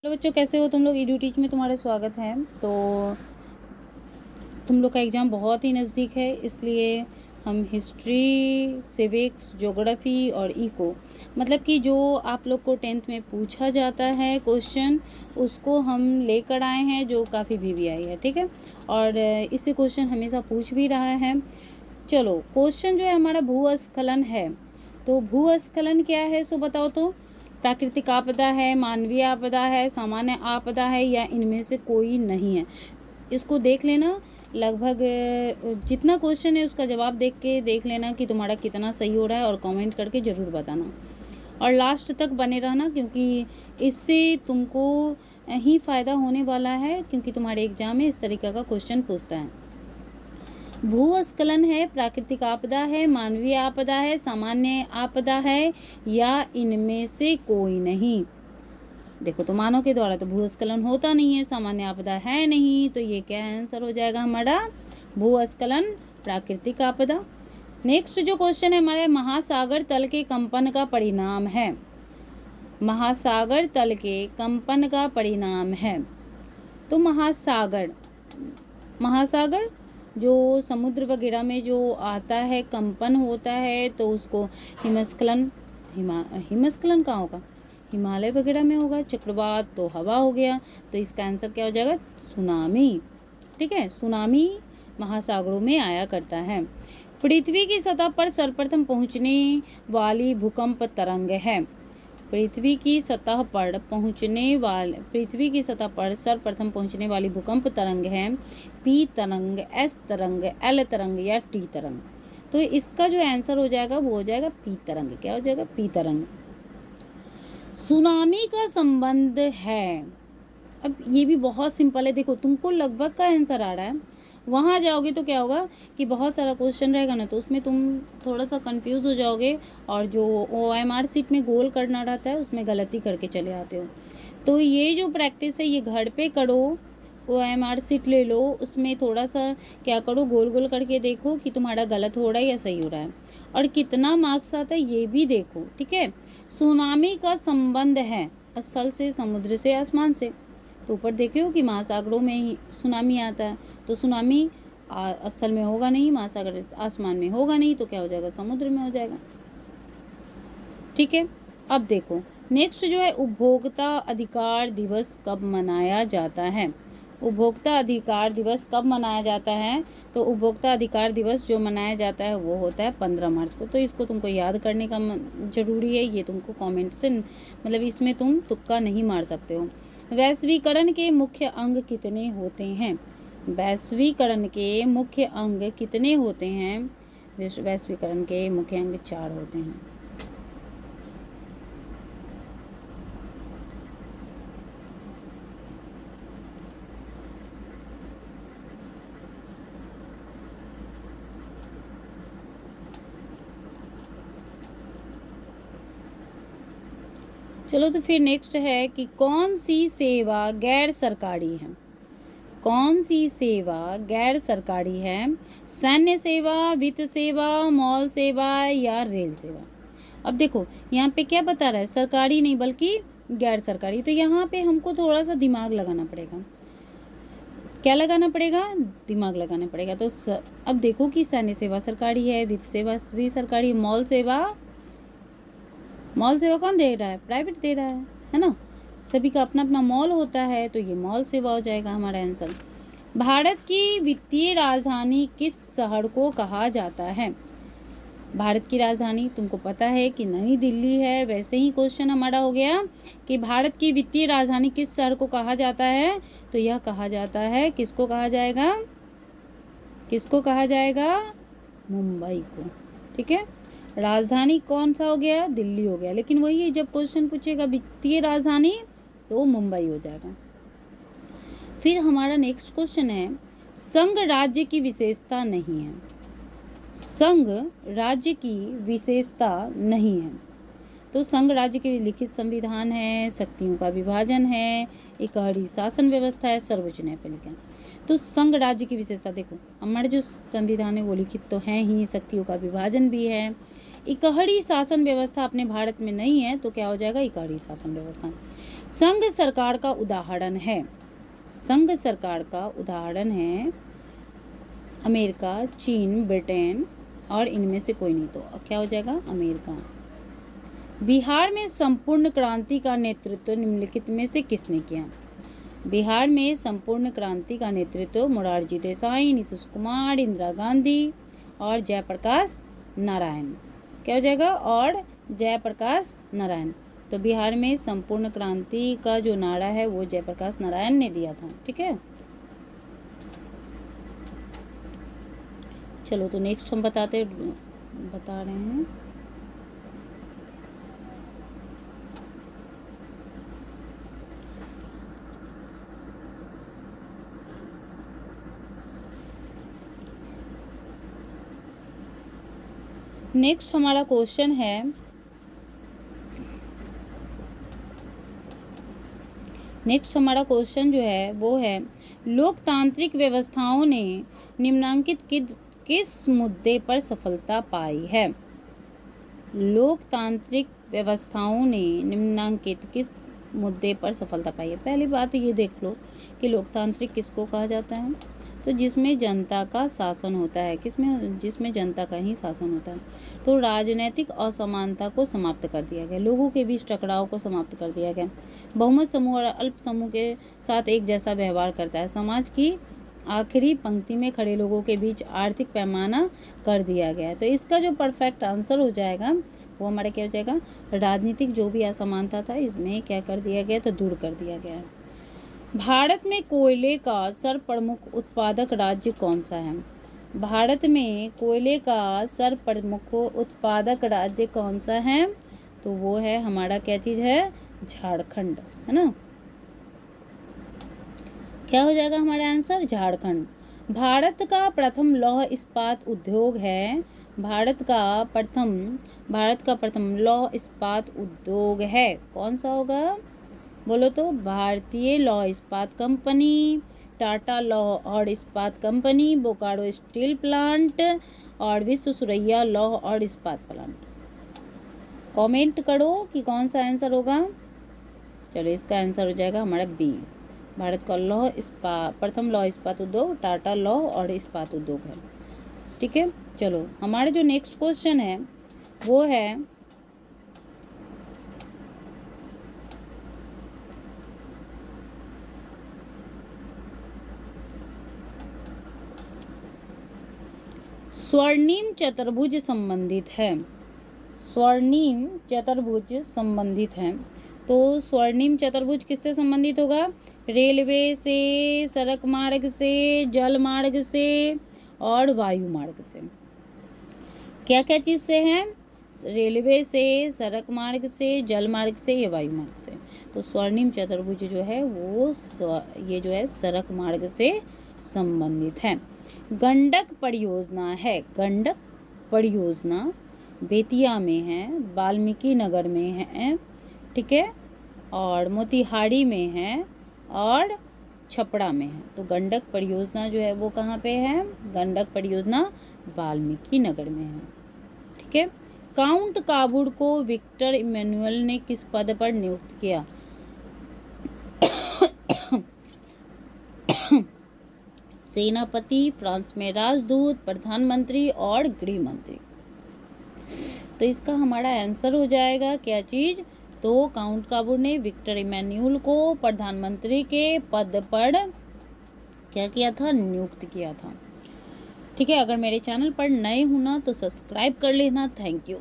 Hello बच्चों, कैसे हो तुम लोग। ईडू टीच में तुम्हारा स्वागत है। तो तुम लोग का एग्ज़ाम बहुत ही नज़दीक है, इसलिए हम हिस्ट्री, सिविक्स, ज्योग्राफी और इको मतलब कि जो आप लोग को 10th में पूछा जाता है क्वेश्चन, उसको हम लेकर आए हैं, जो काफ़ी VVI है। ठीक है, और इससे क्वेश्चन हमेशा पूछ भी रहा है। चलो, क्वेश्चन जो है हमारा भूस्खलन है। तो भूस्खलन क्या है सो बताओ तो। प्राकृतिक आपदा है, मानवीय आपदा है, सामान्य आपदा है, या इनमें से कोई नहीं है। इसको देख लेना, लगभग जितना क्वेश्चन है उसका जवाब देख लेना कि तुम्हारा कितना सही हो रहा है, और कमेंट करके ज़रूर बताना। और लास्ट तक बने रहना, क्योंकि इससे तुमको ही फ़ायदा होने वाला है, क्योंकि तुम्हारे एग्जाम में इस तरीके का क्वेश्चन पूछता है। भूस्खलन है, प्राकृतिक आपदा है, मानवीय आपदा है, सामान्य आपदा है, या इनमें से कोई नहीं। देखो, तो मानव के द्वारा तो भूस्खलन होता नहीं है, सामान्य आपदा है नहीं, तो ये क्या आंसर हो जाएगा हमारा, भूस्खलन, प्राकृतिक आपदा। नेक्स्ट जो क्वेश्चन है हमारे, महासागर तल के कंपन का परिणाम है। महासागर तल के कंपन का परिणाम है। तो महासागर जो समुद्र वगैरह में जो आता है, कंपन होता है, तो उसको हिमस्खलन कहाँ होगा, हिमालय वगैरह में होगा। चक्रवात तो हवा हो गया, तो इसका आंसर क्या हो जाएगा, सुनामी। ठीक है, सुनामी महासागरों में आया करता है। पृथ्वी की सतह पर सर्वप्रथम पहुंचने वाली भूकंप तरंग है। पृथ्वी की सतह पर सर्वप्रथम पहुंचने वाली भूकंप तरंग है P तरंग, S तरंग, L तरंग या T तरंग। तो इसका जो आंसर हो जाएगा वो हो जाएगा P तरंग। क्या हो जाएगा, P तरंग। सुनामी का संबंध है। अब ये भी बहुत सिंपल है। देखो, तुमको लगभग का आंसर आ रहा है, वहाँ जाओगे तो क्या होगा कि बहुत सारा क्वेश्चन रहेगा ना, तो उसमें तुम थोड़ा सा कंफ्यूज हो जाओगे, और जो OMR शीट में गोल करना रहता है उसमें गलती करके चले आते हो। तो ये जो प्रैक्टिस है ये घर पे करो। OMR शीट ले लो, उसमें थोड़ा सा क्या करो, गोल गोल करके देखो कि तुम्हारा गलत हो रहा है या सही हो रहा है, और कितना मार्क्स आता है ये भी देखो। ठीक है, सुनामी का संबंध है असल से, समुद्र से, आसमान से। तो ऊपर देखियो कि महासागरों में ही सुनामी आता है, तो सुनामी स्थल में होगा नहीं, महासागर आसमान में होगा नहीं, तो क्या हो जाएगा, समुद्र में हो जाएगा। ठीक है, अब देखो नेक्स्ट जो है, उपभोक्ता अधिकार दिवस कब मनाया जाता है। उपभोक्ता अधिकार दिवस कब मनाया जाता है। तो उपभोक्ता अधिकार दिवस जो मनाया जाता है वो होता है 15 मार्च को। तो इसको तुमको याद करने का जरूरी है, ये तुमको कमेंट से मतलब इसमें तुम तुक्का नहीं मार सकते हो। वैश्वीकरण के मुख्य अंग कितने होते हैं। वैश्वीकरण के मुख्य अंग कितने होते हैं। वैश्वीकरण के मुख्य अंग 4 होते हैं। चलो, तो फिर नेक्स्ट है कि कौन सी सेवा गैर सरकारी है। कौन सी सेवा गैर सरकारी है। सैन्य सेवा, वित्त सेवा, मॉल सेवा या रेल सेवा। अब देखो यहाँ पे क्या बता रहा है, सरकारी नहीं बल्कि गैर सरकारी। तो यहाँ पे हमको थोड़ा सा दिमाग लगाना पड़ेगा। क्या लगाना पड़ेगा, दिमाग लगाना पड़ेगा। तो अब देखो कि सैन्य सेवा सरकारी है, वित्त सेवा भी सरकारी, मॉल सेवा कौन दे रहा है, प्राइवेट दे रहा है ना। सभी का अपना अपना मॉल होता है, तो ये मॉल सेवा हो जाएगा हमारा आंसर। भारत की वित्तीय राजधानी किस शहर को कहा जाता है। भारत की राजधानी तुमको पता है कि नई दिल्ली है। वैसे ही क्वेश्चन हमारा हो गया कि भारत की वित्तीय राजधानी किस शहर को कहा जाता है। तो यह कहा जाता है, किसको कहा जाएगा, मुंबई को। ठीक है, राजधानी कौन सा हो गया, दिल्ली हो गया। लेकिन वही है, जब क्वेश्चन पूछेगा वित्तीय राजधानी तो मुंबई हो जाएगा। फिर हमारा नेक्स्ट क्वेश्चन है, संघ राज्य की विशेषता नहीं है। संघ राज्य की विशेषता नहीं है। तो संघ राज्य के लिखित संविधान है, शक्तियों का विभाजन है, इकहरी शासन व्यवस्था है, सर्वोच्च न्यायपालिका। तो संघ राज्य की विशेषता देखो, हमारे जो संविधान है वो लिखित तो है ही, शक्तियों का विभाजन भी है, इकहरी शासन व्यवस्था अपने भारत में नहीं है, तो क्या हो जाएगा, इकहरी शासन व्यवस्था। संघ सरकार का उदाहरण है, संघ सरकार का उदाहरण है अमेरिका, चीन, ब्रिटेन और इनमें से कोई नहीं, तो क्या हो जाएगा, अमेरिका। बिहार में संपूर्ण क्रांति का नेतृत्व निम्नलिखित में से किसने किया? बिहार में संपूर्ण क्रांति का नेतृत्व मोरारजी देसाई, नीतीश कुमार, इंदिरा गांधी और जयप्रकाश नारायण। क्या हो जाएगा, और जयप्रकाश नारायण। तो बिहार में संपूर्ण क्रांति का जो नारा है वो जयप्रकाश नारायण ने दिया था। ठीक है, चलो तो नेक्स्ट हम बता रहे हैं। नेक्स्ट हमारा क्वेश्चन है, नेक्स्ट हमारा क्वेश्चन जो है वो है, लोकतांत्रिक व्यवस्थाओं ने निम्नांकित किस मुद्दे पर सफलता पाई है? लोकतांत्रिक व्यवस्थाओं ने निम्नांकित किस मुद्दे पर सफलता पाई है? पहली बात ये देख लो कि लोकतांत्रिक किसको कहा जाता है, तो जिसमें जनता का शासन होता है। किसमें? जिसमें जनता का ही शासन होता है। तो राजनीतिक असमानता को समाप्त कर दिया गया, लोगों के बीच टकराव को समाप्त कर दिया गया, बहुमत समूह और अल्प समूह के साथ एक जैसा व्यवहार करता है, समाज की आखिरी पंक्ति में खड़े लोगों के बीच आर्थिक पैमाना कर दिया गया है। तो इसका जो परफेक्ट आंसर हो जाएगा वो हमारा क्या हो जाएगा, राजनीतिक जो भी असमानता था इसमें क्या कर दिया गया, तो दूर कर दिया गया है। भारत में कोयले का सर्वप्रमुख उत्पादक राज्य कौन सा है? भारत में कोयले का सर्वप्रमुख उत्पादक राज्य कौन सा है? तो वो है हमारा क्या चीज है, झारखंड, है ना। क्या हो जाएगा हमारा आंसर, झारखंड। भारत का प्रथम लौह इस्पात उद्योग है, भारत का प्रथम लौह इस्पात उद्योग है, कौन सा होगा, बोलो तो, भारतीय लौह इस्पात कंपनी, टाटा लौह और इस्पात कंपनी, बोकारो स्टील प्लांट और विश्व सुरैया लौह और इस्पात प्लांट। कमेंट करो कि कौन सा आंसर होगा। चलो इसका आंसर हो जाएगा हमारा बी, भारत का प्रथम लौह इस्पात उद्योग टाटा लौह और इस्पात उद्योग है। ठीक है, चलो हमारा जो नेक्स्ट क्वेश्चन है वो है, स्वर्णिम चतुर्भुज संबंधित है, स्वर्णिम चतुर्भुज संबंधित है। तो स्वर्णिम चतुर्भुज किससे संबंधित होगा, रेलवे से, सड़क मार्ग से, जल मार्ग से और वायु मार्ग से। क्या क्या चीज से है, रेलवे से, सड़क मार्ग से, जल मार्ग से या वायु मार्ग से। तो स्वर्णिम चतुर्भुज जो है वो ये जो है सड़क मार्ग से संबंधित है। गंडक परियोजना है, गंडक परियोजना बेतिया में है, वाल्मीकि नगर में है, ठीक है, और मोतिहारी में है और छपरा में है। तो गंडक परियोजना जो है वो कहाँ पे है, गंडक परियोजना वाल्मीकि नगर में है। ठीक है, काउंट काबूर को विक्टर इमैनुअल ने किस पद पर नियुक्त किया? सेनापति, फ्रांस में राजदूत, प्रधानमंत्री और गृह मंत्री। तो इसका हमारा आंसर हो जाएगा क्या चीज, तो काउंट काबूर ने विक्टर इमैनुअल को प्रधानमंत्री के पद पर क्या किया था, नियुक्त किया था। ठीक है, अगर मेरे चैनल पर नए हो ना तो सब्सक्राइब कर लेना। Thank you.